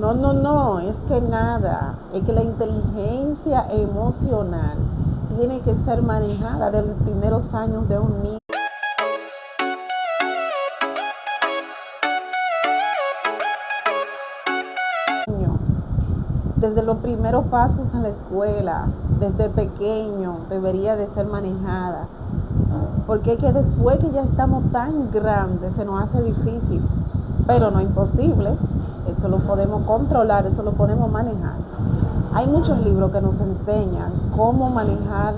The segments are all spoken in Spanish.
No, no, no, es que nada, es que la inteligencia emocional tiene que ser manejada desde los primeros años de un niño, desde los primeros pasos en la escuela, desde pequeño debería de ser manejada, porque es que después que ya estamos tan grandes se nos hace difícil, pero no imposible, eso lo podemos controlar, eso lo podemos manejar. Hay muchos libros que nos enseñan cómo manejar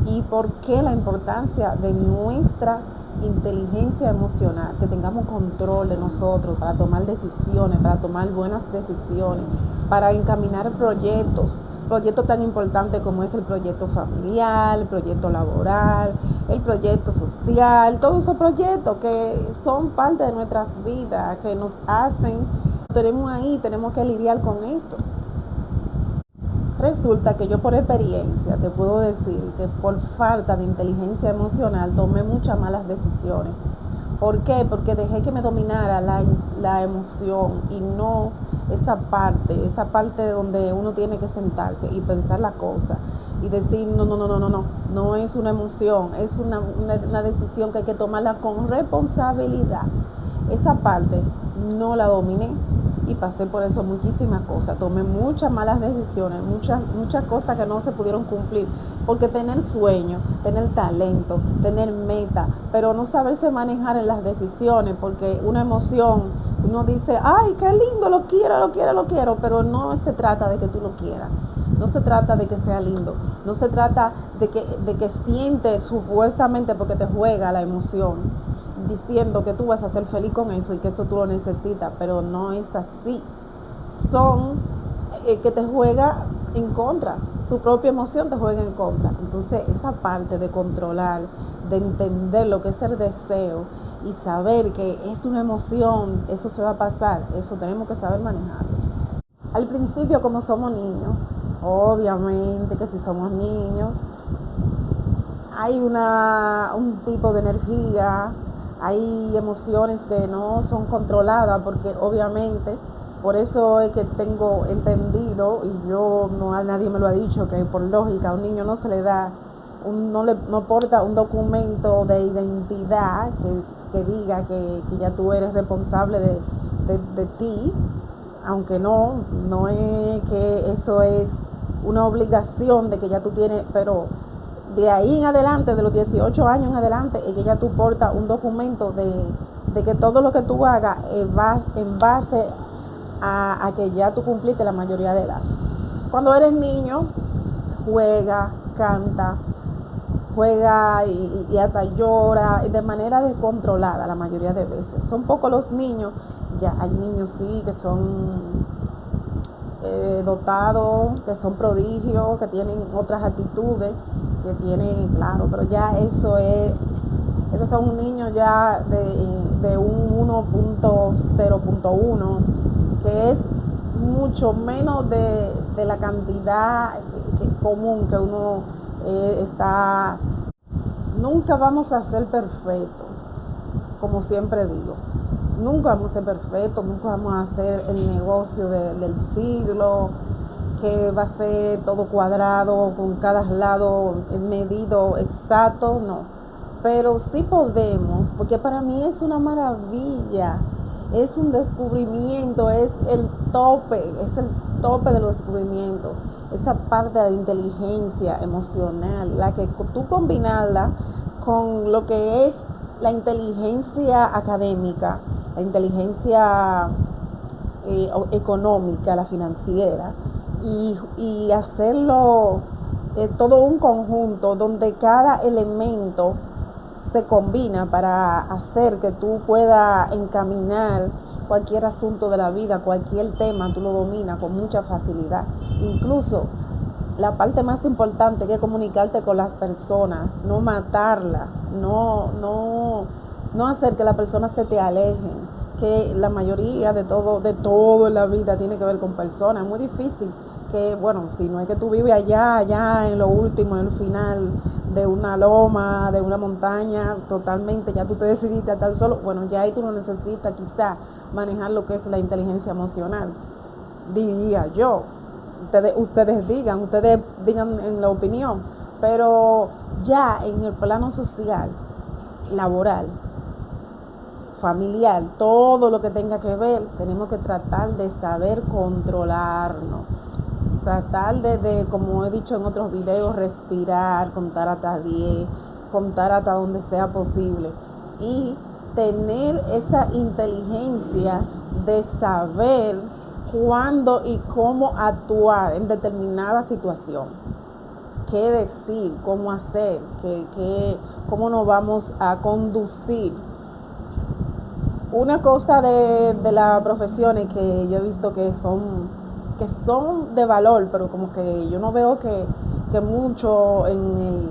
y por qué la importancia de nuestra inteligencia emocional, que tengamos control de nosotros para tomar decisiones, para tomar buenas decisiones, para encaminar proyectos tan importantes como es el proyecto familiar, el proyecto laboral, el proyecto social, todos esos proyectos que son parte de nuestras vidas, que nos hacen, tenemos ahí, tenemos que lidiar con eso. Resulta que yo por experiencia te puedo decir que por falta de inteligencia emocional tomé muchas malas decisiones. ¿Por qué? Porque dejé que me dominara la emoción y no esa parte donde uno tiene que sentarse y pensar la cosa y decir, no, no, no, no, no, no, no es una emoción, es una decisión que hay que tomarla con responsabilidad. Esa parte no la dominé y pasé por eso muchísimas cosas, tomé muchas malas decisiones, muchas cosas que no se pudieron cumplir, porque tener sueño, tener talento, tener meta, pero no saberse manejar en las decisiones, porque una emoción, uno dice, ay, qué lindo, lo quiero, lo quiero, lo quiero, pero no se trata de que tú lo quieras, no se trata de que sea lindo, no se trata de que sientes supuestamente porque te juega la emoción, diciendo que tú vas a ser feliz con eso y que eso tú lo necesitas, pero no es así. Son que te juega en contra, tu propia emoción te juega en contra. Entonces esa parte de controlar, de entender lo que es el deseo y saber que es una emoción, eso se va a pasar, eso tenemos que saber manejarlo. Al principio, como somos niños, obviamente que si somos niños, hay un tipo de energía, hay emociones que no son controladas, porque obviamente, por eso es que tengo entendido, y yo no, nadie me lo ha dicho, que por lógica a un niño no se le da, no porta un documento de identidad que diga que ya tú eres responsable de ti, aunque no es que eso es una obligación de que ya tú tienes, pero de ahí en adelante, de los 18 años en adelante, es que ya tú portas un documento de que todo lo que tú hagas va en base a que ya tú cumpliste la mayoría de edad. Cuando eres niño, juega, canta, juega y hasta llora de manera descontrolada la mayoría de veces. Son pocos los niños, ya hay niños sí que son dotados, que son prodigios, que tienen otras actitudes, que tienen, claro, pero ya esos son niños ya de un 1.0.1, que es mucho menos de la cantidad común que uno está. Nunca vamos a ser perfectos, como siempre digo. Nunca vamos a ser perfectos, nunca vamos a hacer el negocio del siglo, que va a ser todo cuadrado, con cada lado medido exacto, no. Pero sí podemos, porque para mí es una maravilla, es un descubrimiento, es el tope de los descubrimientos. Esa parte de la inteligencia emocional, la que tú combinarla con lo que es la inteligencia académica, la inteligencia económica, la financiera, y hacerlo todo un conjunto donde cada elemento se combina para hacer que tú puedas encaminar cualquier asunto de la vida, cualquier tema, tú lo dominas con mucha facilidad. Incluso la parte más importante que es comunicarte con las personas, no matarla, no hacer que las personas se te alejen, que la mayoría de todo en la vida tiene que ver con personas. Es muy difícil que, bueno, si no es que tú vives allá en lo último, en el final de una loma, de una montaña, totalmente, ya tú te decidiste a estar solo, bueno, ya ahí tú no necesitas quizá manejar lo que es la inteligencia emocional. diría yo. Ustedes digan en la opinión, pero ya en el plano social, laboral, familiar, todo lo que tenga que ver, tenemos que tratar de saber controlarnos, tratar de, como he dicho en otros videos, respirar, contar hasta 10, contar hasta donde sea posible y tener esa inteligencia de saber cuándo y cómo actuar en determinada situación, qué decir, cómo hacer, cómo nos vamos a conducir. Una cosa de las profesiones que yo he visto que son de valor, pero como que yo no veo que mucho en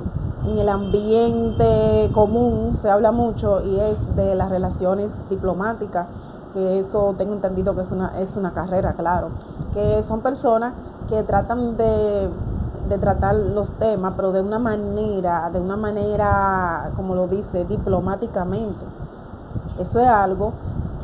el ambiente común se habla mucho, y es de las relaciones diplomáticas, que eso tengo entendido que es una carrera, claro, que son personas que tratan de tratar los temas, pero de una manera, como lo dice, diplomáticamente. Eso es algo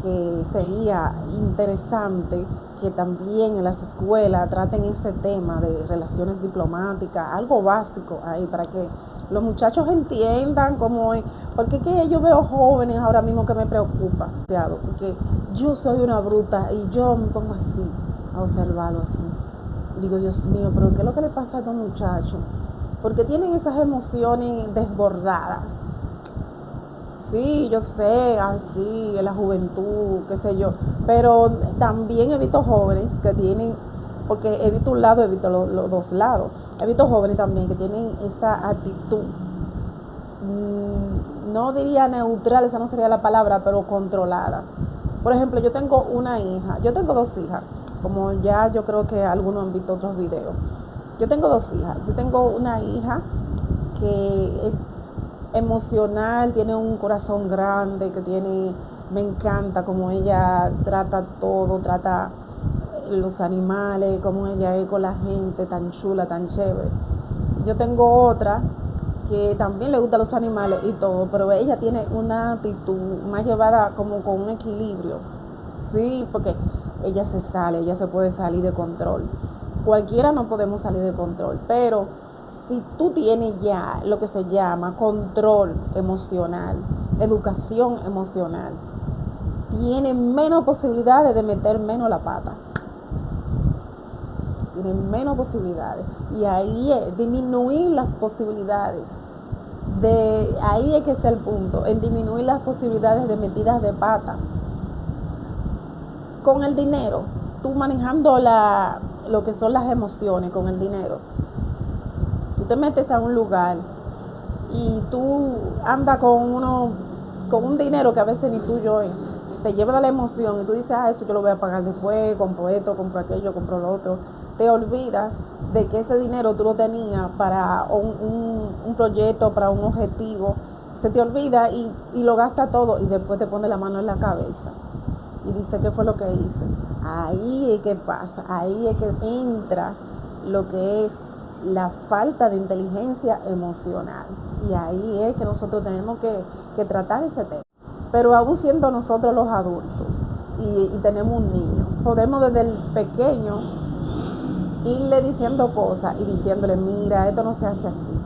que sería interesante que también en las escuelas traten ese tema de relaciones diplomáticas, algo básico ahí, para que los muchachos entiendan cómo es. Porque que yo veo jóvenes ahora mismo que me preocupa, porque yo soy una bruta y yo me pongo así a observarlo así. Digo, Dios mío, pero ¿qué es lo que le pasa a estos muchachos? Porque tienen esas emociones desbordadas. Sí, yo sé, así, en la juventud, qué sé yo, pero también he visto jóvenes que tienen, porque he visto un lado, he visto los dos lados, he visto jóvenes también que tienen esa actitud, no diría neutral, esa no sería la palabra, pero controlada. Por ejemplo, yo tengo dos hijas, como ya yo creo que algunos han visto otros videos. Yo tengo dos hijas, yo tengo una hija que es emocional, tiene un corazón grande, me encanta como ella trata todo, trata los animales, como ella es con la gente, tan chula, tan chévere. Yo tengo otra que también le gustan los animales y todo, pero ella tiene una actitud más llevada como con un equilibrio. Sí, porque ella se puede salir de control. Cualquiera no podemos salir de control, pero si tú tienes ya lo que se llama control emocional, educación emocional, tienes menos posibilidades de meter menos la pata. Tienes menos posibilidades. Y ahí es disminuir las posibilidades. Ahí es que está el punto, en disminuir las posibilidades de metidas de pata. Con el dinero, tú manejando lo que son las emociones con el dinero. Tú te metes a un lugar y tú andas con un dinero que a veces ni tuyo es. Te lleva la emoción y tú dices, eso yo lo voy a pagar después, compro esto, compro aquello, compro lo otro. Te olvidas de que ese dinero tú lo tenías para un proyecto, para un objetivo. Se te olvida y lo gasta todo, y después te pone la mano en la cabeza y dice, ¿qué fue lo que hice? Ahí es que pasa, ahí es que entra lo que es la falta de inteligencia emocional, y ahí es que nosotros tenemos que tratar ese tema. Pero aún siendo nosotros los adultos y tenemos un niño, podemos desde el pequeño irle diciendo cosas y diciéndole, mira, esto no se hace así,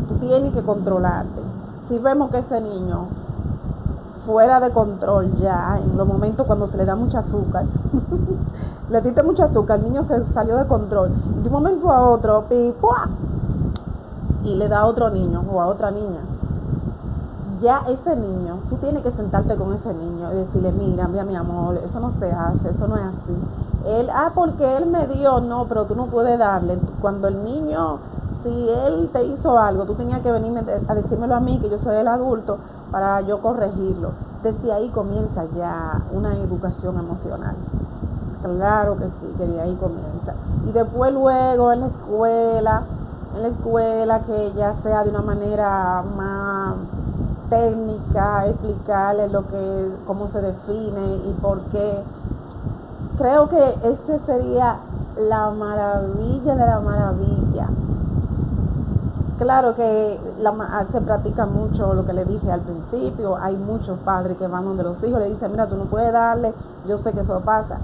tú tienes que controlarte. Si vemos que ese niño fuera de control ya, en los momentos cuando se le da mucho azúcar, le diste mucho azúcar, el niño se salió de control, de un momento a otro, ¡pua! Y le da a otro niño o a otra niña. Ya ese niño, tú tienes que sentarte con ese niño y decirle, mira mi amor, eso no se hace, eso no es así. Porque él me dio, no, pero tú no puedes darle. Cuando el niño, si él te hizo algo, tú tenías que venirme a decírmelo a mí, que yo soy el adulto, para yo corregirlo. Desde ahí comienza ya una educación emocional. Claro que sí, que de ahí comienza. Y después luego en la escuela que ya sea de una manera más técnica, explicarle cómo se define y por qué. Creo que este sería la maravilla de la maravilla. Claro que se practica mucho lo que le dije al principio. Hay muchos padres que van donde los hijos le dicen, mira, tú no puedes darle, yo sé que eso pasa.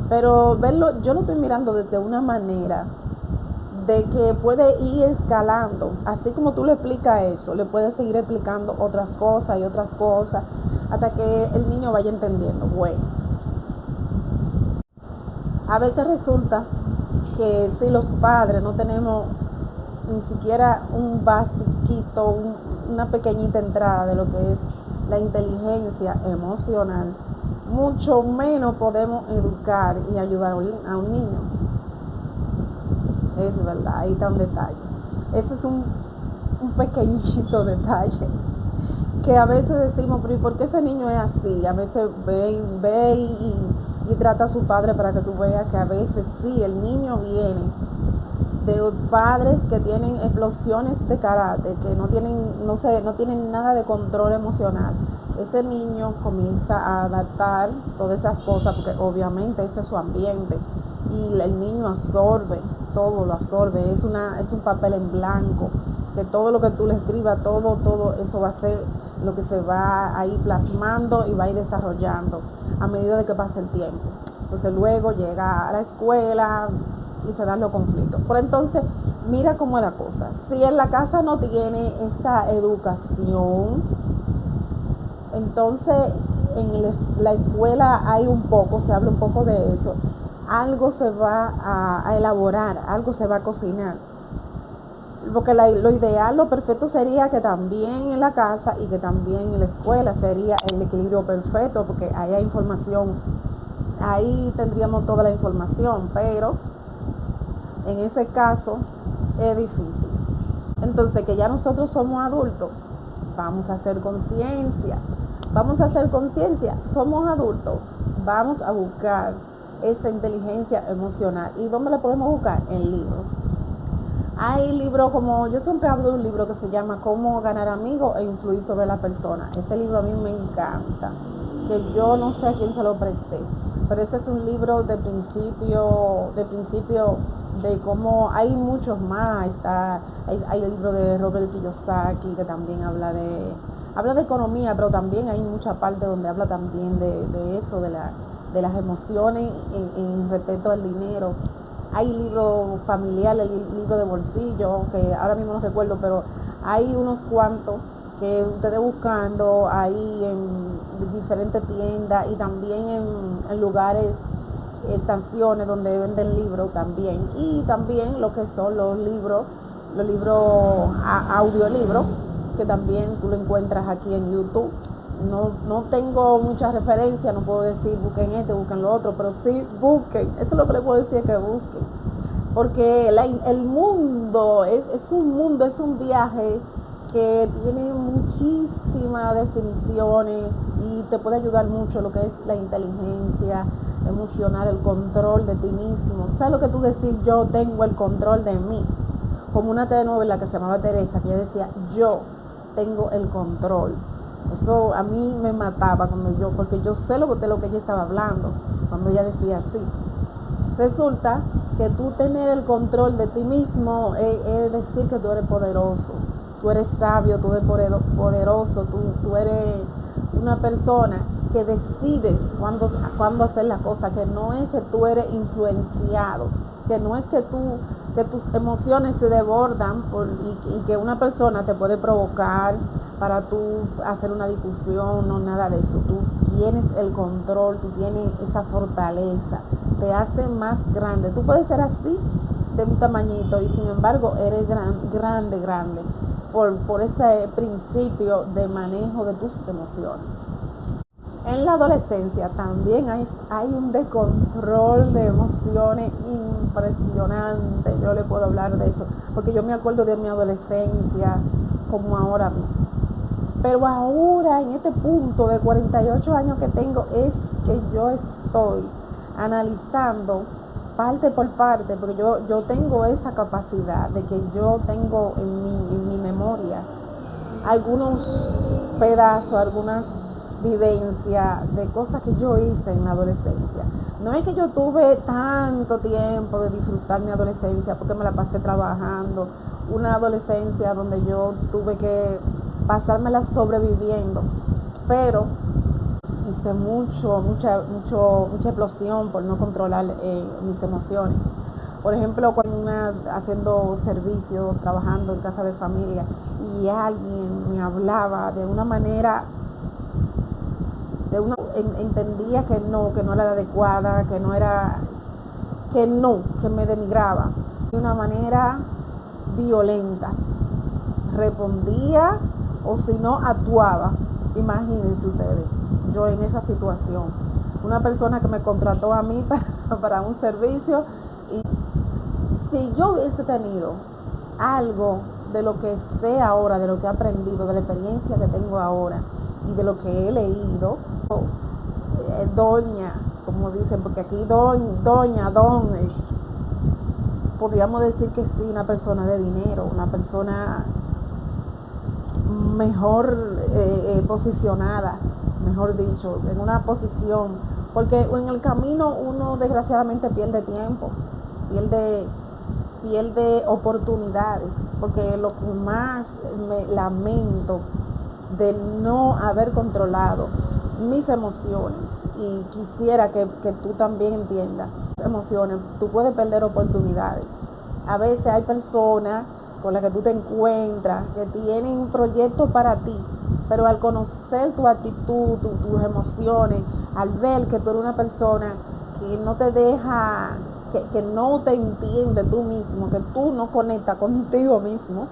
Pero verlo, yo lo estoy mirando desde una manera de que puede ir escalando, así como tú le explicas eso, le puedes seguir explicando otras cosas, hasta que el niño vaya entendiendo. Bueno, a veces resulta que si los padres no tenemos ni siquiera un basiquito, una pequeñita entrada de lo que es la inteligencia emocional, mucho menos podemos educar y ayudar a un niño. Es verdad, ahí está un detalle. Ese es un pequeñito detalle que a veces decimos, pero ¿y por qué ese niño es así? A veces ve y trata a su padre para que tú veas que a veces sí, el niño viene de padres que tienen explosiones de carácter, que no tienen nada de control emocional. Ese niño comienza a adaptar todas esas cosas porque obviamente ese es su ambiente y el niño absorbe, todo lo absorbe, es un papel en blanco, que todo lo que tú le escribas, todo eso va a ser lo que se va a ir plasmando y va a ir desarrollando a medida de que pase el tiempo. Entonces luego llega a la escuela y se dan los conflictos. Pero entonces, mira cómo es la cosa. Si en la casa no tiene esa educación, entonces en la escuela se habla un poco de eso. Algo se va a elaborar, algo se va a cocinar. Porque lo ideal, lo perfecto sería que también en la casa y que también en la escuela sería el equilibrio perfecto, porque ahí hay información, ahí tendríamos toda la información, pero en ese caso es difícil. Entonces, que ya nosotros somos adultos, vamos a hacer conciencia, somos adultos, vamos a buscar esa inteligencia emocional. ¿Y dónde la podemos buscar? En libros. Hay libros como, yo siempre hablo de un libro que se llama Cómo ganar amigos e influir sobre la persona. Ese libro a mí me encanta, que yo no sé a quién se lo presté, pero ese es un libro de principio de cómo hay muchos más. Hay el libro de Robert Kiyosaki que también habla de economía, pero también hay mucha parte donde habla también de eso, de las emociones en respecto al dinero. Hay libros familiares, el libro de bolsillo, que ahora mismo no recuerdo, pero hay unos cuantos que ustedes buscando ahí en diferentes tiendas y también en lugares, estaciones donde venden libros también. Y también lo que son los libros audiolibros, que también tú lo encuentras aquí en YouTube. No tengo mucha referencia, no puedo decir busquen busquen lo otro, pero sí busquen, eso es lo que les puedo decir, que busquen, porque el mundo es un viaje que tiene muchísimas definiciones y te puede ayudar mucho lo que es la inteligencia emocional, el control de ti mismo. ¿Sabes lo que tú decís? Yo tengo el control de mí, como una telenovela que se llamaba Teresa, que ella decía, yo tengo el control. Eso a mí me mataba porque yo sé de lo que ella estaba hablando cuando ella decía así. Resulta que tú tener el control de ti mismo es decir que tú eres poderoso, tú eres sabio, tú eres poderoso, tú eres una persona que decides cuándo hacer la cosa, que no es que tú eres influenciado, que no es que tus emociones se desbordan y que una persona te puede provocar para tú hacer una discusión, no, nada de eso. Tú tienes el control, tú tienes esa fortaleza, te hace más grande. Tú puedes ser así, de un tamañito, y sin embargo eres grande, por ese principio de manejo de tus emociones. En la adolescencia también hay un descontrol de emociones impresionante. Yo le puedo hablar de eso, porque yo me acuerdo de mi adolescencia como ahora mismo. Pero ahora, en este punto de 48 años que tengo, es que yo estoy analizando parte por parte, porque yo tengo esa capacidad de que yo tengo en mi memoria algunos pedazos, algunas vivencias de cosas que yo hice en la adolescencia. No es que yo tuve tanto tiempo de disfrutar mi adolescencia porque me la pasé trabajando, una adolescencia donde yo tuve que pasármela sobreviviendo, pero hice mucha explosión por no controlar mis emociones. Por ejemplo, cuando haciendo servicio, trabajando en casa de familia, y alguien me hablaba de una manera, entendía que no era la adecuada, que me denigraba de una manera violenta. Respondía o si no actuaba. Imagínense ustedes, yo en esa situación, una persona que me contrató a mí para un servicio, y si yo hubiese tenido algo de lo que sé ahora, de lo que he aprendido, de la experiencia que tengo ahora y de lo que he leído, doña, como dicen, porque aquí doña, podríamos decir que sí, una persona de dinero, una persona mejor posicionada, mejor dicho, en una posición, porque en el camino uno desgraciadamente pierde tiempo, pierde oportunidades, porque lo que más me lamento de no haber controlado mis emociones, y quisiera que tú también entiendas emociones, tú puedes perder oportunidades. A veces hay personas con las que tú te encuentras que tienen un proyecto para ti, pero al conocer tu actitud, tus emociones, al ver que tú eres una persona que no te deja, que no te entiende tú mismo, que tú no conectas contigo mismo,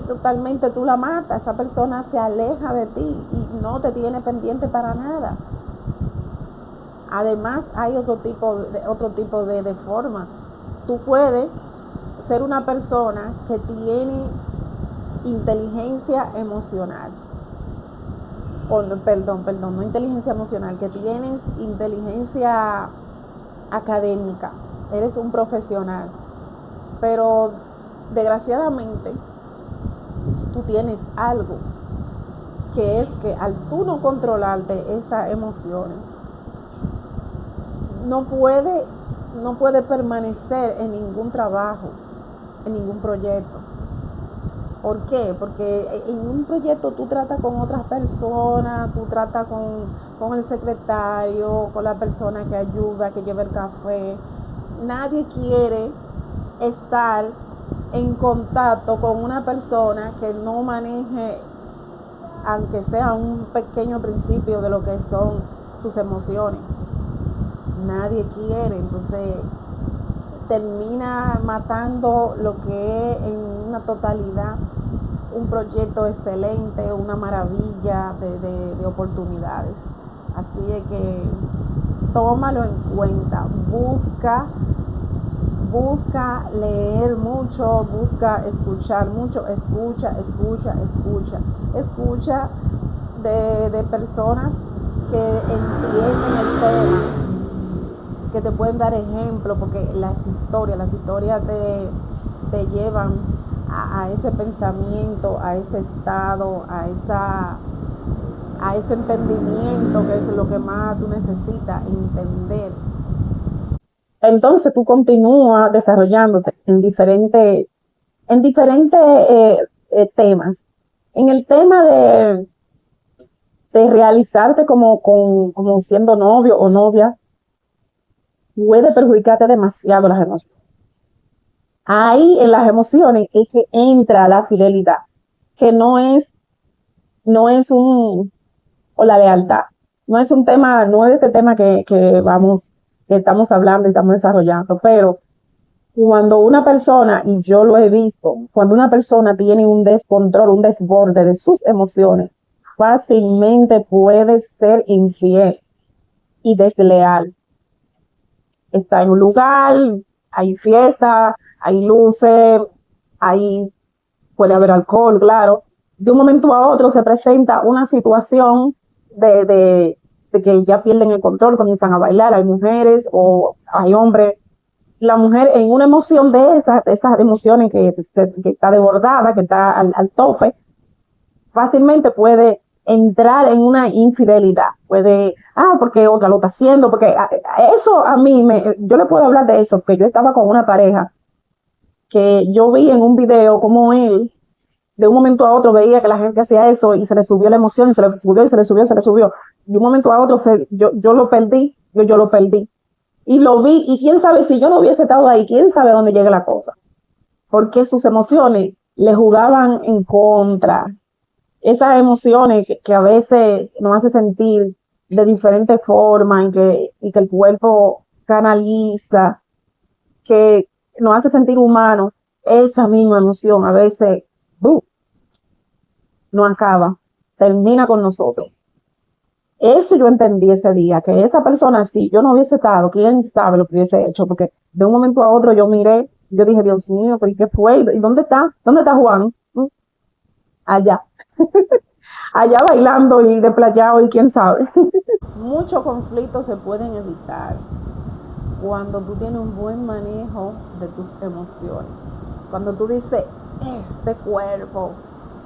totalmente tú la matas. Esa persona se aleja de ti y no te tiene pendiente para nada. Además, hay otro tipo de forma. Tú puedes ser una persona que tiene inteligencia emocional. No inteligencia emocional, que tienes inteligencia académica. Eres un profesional. Pero desgraciadamente tú tienes algo, que es que al tú no controlarte esas emociones, no puede permanecer en ningún trabajo, en ningún proyecto. ¿Por qué? Porque en un proyecto tú tratas con otras personas, tú tratas con el secretario, con la persona que ayuda, que lleva el café. Nadie quiere estar en contacto con una persona que no maneje, aunque sea un pequeño principio de lo que son sus emociones. Nadie quiere, entonces termina matando lo que es en una totalidad un proyecto excelente, una maravilla de oportunidades. Así es que tómalo en cuenta, busca leer mucho, busca escuchar mucho, escucha de personas que entienden el tema, que te pueden dar ejemplo, porque las historias te llevan a ese pensamiento, a ese estado, a ese entendimiento, que es lo que más tú necesitas entender. Entonces tú continúas desarrollándote en diferentes temas. En el tema de realizarte como siendo novio o novia, puede perjudicarte demasiado las emociones. Ahí en las emociones es que entra la fidelidad, que no es o la lealtad. No es un tema, no es este tema que estamos hablando y estamos desarrollando, pero cuando una persona, y yo lo he visto, cuando una persona tiene un descontrol, un desborde de sus emociones, fácilmente puede ser infiel y desleal. Está en un lugar, hay fiesta, hay luces, puede haber alcohol, claro. De un momento a otro se presenta una situación de que ya pierden el control, comienzan a bailar, hay mujeres o hay hombres. La mujer en una emoción de esas emociones que está desbordada, que está al tope, fácilmente puede entrar en una infidelidad. Porque otra lo está haciendo, porque eso a mí, yo le puedo hablar de eso, porque yo estaba con una pareja que yo vi en un video como él de un momento a otro veía que la gente hacía eso y se le subió la emoción y se le subió y se le subió y se le subió. De un momento a otro yo lo perdí, yo lo perdí. Y lo vi, y quién sabe si yo no hubiese estado ahí, quién sabe dónde llega la cosa. Porque sus emociones le jugaban en contra. Esas emociones que a veces nos hace sentir de diferentes formas y que el cuerpo canaliza, que nos hace sentir humanos, esa misma emoción a veces no acaba, termina con nosotros. Eso yo entendí ese día, que esa persona, si yo no hubiese estado, quién sabe lo que hubiese hecho, porque de un momento a otro yo miré, yo dije, Dios mío, ¿pero qué fue? ¿Y dónde está? ¿Dónde está Juan? Allá, allá bailando y desplayado y quién sabe. Muchos conflictos se pueden evitar cuando tú tienes un buen manejo de tus emociones. Cuando tú dices, este cuerpo,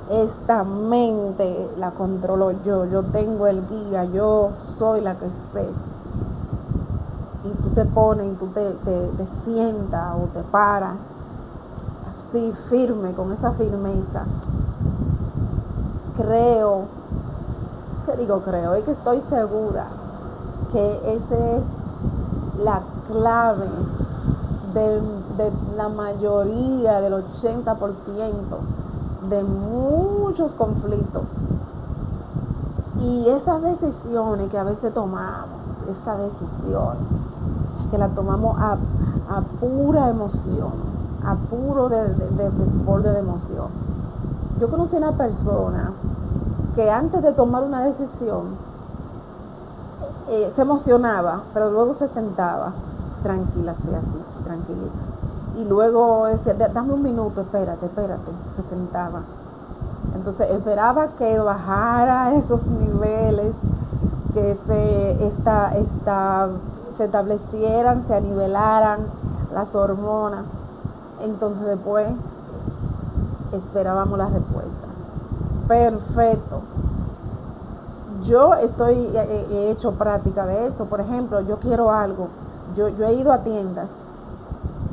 esta mente la controlo yo tengo el guía, yo soy la que sé. Y tú te pones y tú te sientas o te paras así firme, con esa firmeza. Creo, es que estoy segura que esa es la clave de la mayoría, del 80% de muchos conflictos. Y esas decisiones que a veces tomamos, esas decisiones que las tomamos a pura emoción, a puro desborde de emoción. Yo conocí una persona que antes de tomar una decisión se emocionaba, pero luego se sentaba tranquila, así, tranquilita. Y luego decía, dame un minuto, espérate, se sentaba. Entonces esperaba que bajara esos niveles, que se establecieran, se anivelaran las hormonas. Entonces después esperábamos la respuesta. Perfecto. Yo he hecho práctica de eso. Por ejemplo, yo quiero algo. Yo he ido a tiendas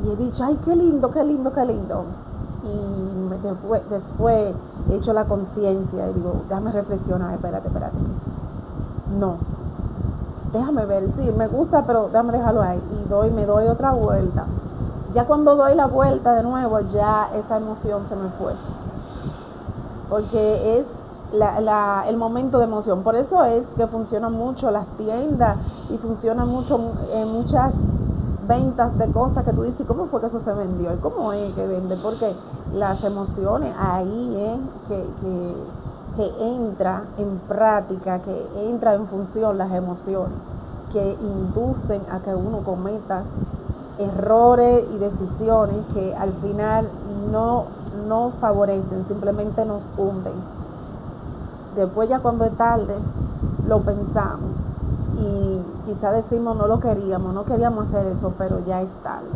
y he dicho, ay, qué lindo. Y después he hecho la conciencia y digo, déjame reflexionar, espérate. No, déjame ver, sí, me gusta, pero déjame dejarlo ahí. Y me doy otra vuelta. Ya cuando doy la vuelta de nuevo, ya esa emoción se me fue. Porque es el momento de emoción. Por eso es que funcionan mucho las tiendas y funcionan mucho en muchas ventas de cosas que tú dices, ¿cómo fue que eso se vendió? ¿Y cómo es que vende? Porque las emociones ahí es que entra en práctica, que entra en función las emociones, que inducen a que uno cometa errores y decisiones que al final no favorecen, simplemente nos hunden. Después ya cuando es tarde, lo pensamos y quizá decimos no queríamos hacer eso, pero ya es tarde.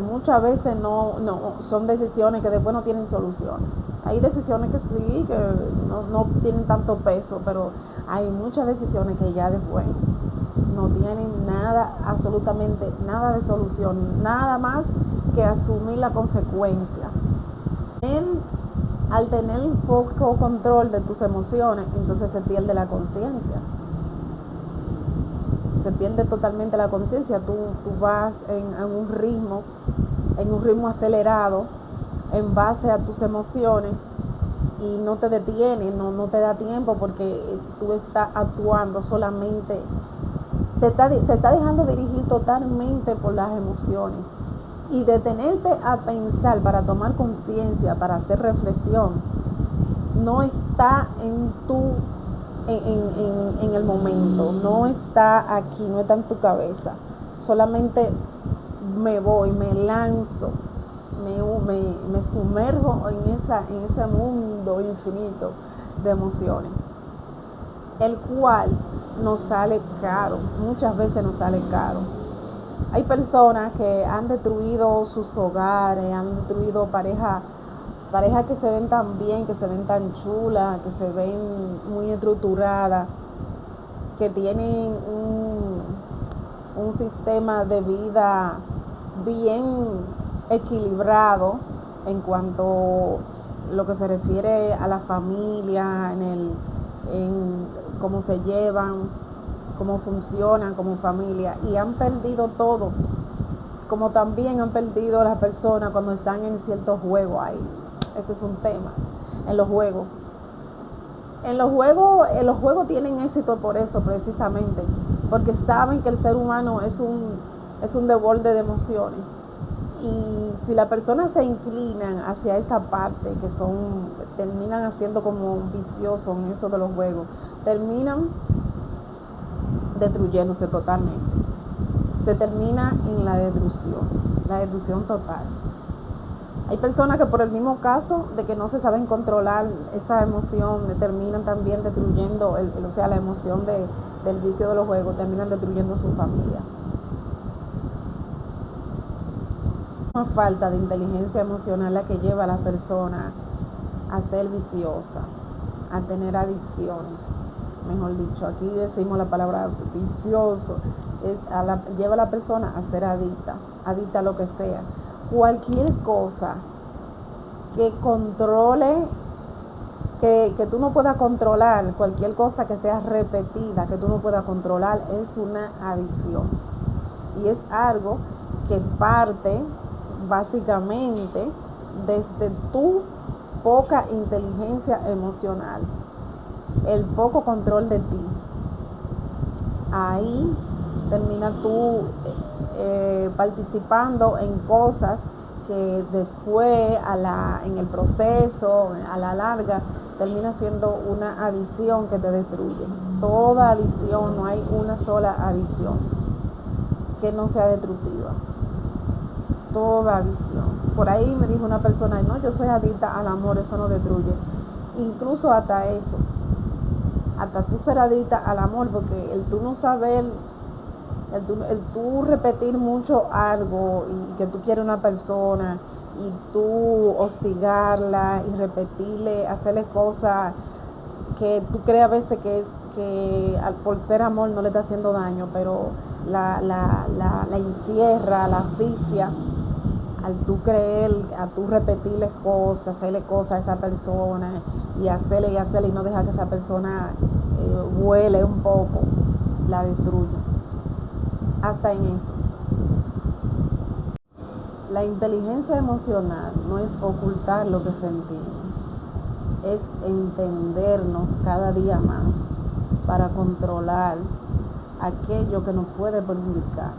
Muchas veces no son decisiones que después no tienen solución. Hay decisiones que sí, que no tienen tanto peso, pero hay muchas decisiones que ya después no tienen nada, absolutamente nada de solución, nada más que asumir la consecuencia. Al tener un poco control de tus emociones, entonces se pierde la conciencia. Se pierde totalmente la conciencia. Tú vas en un ritmo acelerado en base a tus emociones y no te detienes, no te da tiempo porque tú estás actuando solamente, te está dejando dirigir totalmente por las emociones. Y detenerte a pensar para tomar conciencia, para hacer reflexión, no está en el momento, no está aquí, no está en tu cabeza. Solamente me voy, me lanzo, me sumerjo en ese mundo infinito de emociones, el cual nos sale caro, muchas veces nos sale caro. Hay personas que han destruido sus hogares, han destruido parejas que se ven tan bien, que se ven tan chulas, que se ven muy estructuradas, que tienen un sistema de vida bien equilibrado, en cuanto lo que se refiere a la familia, en cómo se llevan, cómo funcionan como familia, y han perdido todo, como también han perdido las personas cuando están en ciertos juegos ahí. Ese es un tema, en los juegos. Los juegos tienen éxito por eso, precisamente, porque saben que el ser humano es un desborde de emociones. Y si las personas se inclinan hacia esa parte, terminan haciendo como viciosos en eso de los juegos, terminan destruyéndose totalmente. Se termina en la destrucción total. Hay personas que por el mismo caso de que no se saben controlar esa emoción, terminan también destruyendo, la emoción del vicio de los juegos, terminan destruyendo su familia. Una falta de inteligencia emocional la que lleva a la persona a ser viciosa, a tener adicciones. Mejor dicho, aquí decimos la palabra vicioso, lleva a la persona a ser adicta a lo que sea. Cualquier cosa que controle, que tú no puedas controlar, cualquier cosa que sea repetida, que tú no puedas controlar, es una adicción. Y es algo que parte básicamente desde tu poca inteligencia emocional, el poco control de ti. Ahí termina tú participando en cosas que después en el proceso, a la larga, termina siendo una adicción que te destruye. Toda adicción, no hay una sola adicción que no sea destructiva. Toda adicción. Por ahí me dijo una persona, no, yo soy adicta al amor, eso no destruye. Incluso hasta eso, hasta tú ser adicta al amor, porque el tú no saber, el tú repetir mucho algo y que tú quieres una persona y tú hostigarla y repetirle, hacerle cosas que tú crees a veces que por ser amor no le está haciendo daño, pero la encierra, la asfixia, al tú creer, a tú repetirle cosas, hacerle cosas a esa persona y hacerle y no dejar que esa persona huele un poco, la destruye. Hasta en eso. La inteligencia emocional no es ocultar lo que sentimos, es entendernos cada día más para controlar aquello que nos puede perjudicar.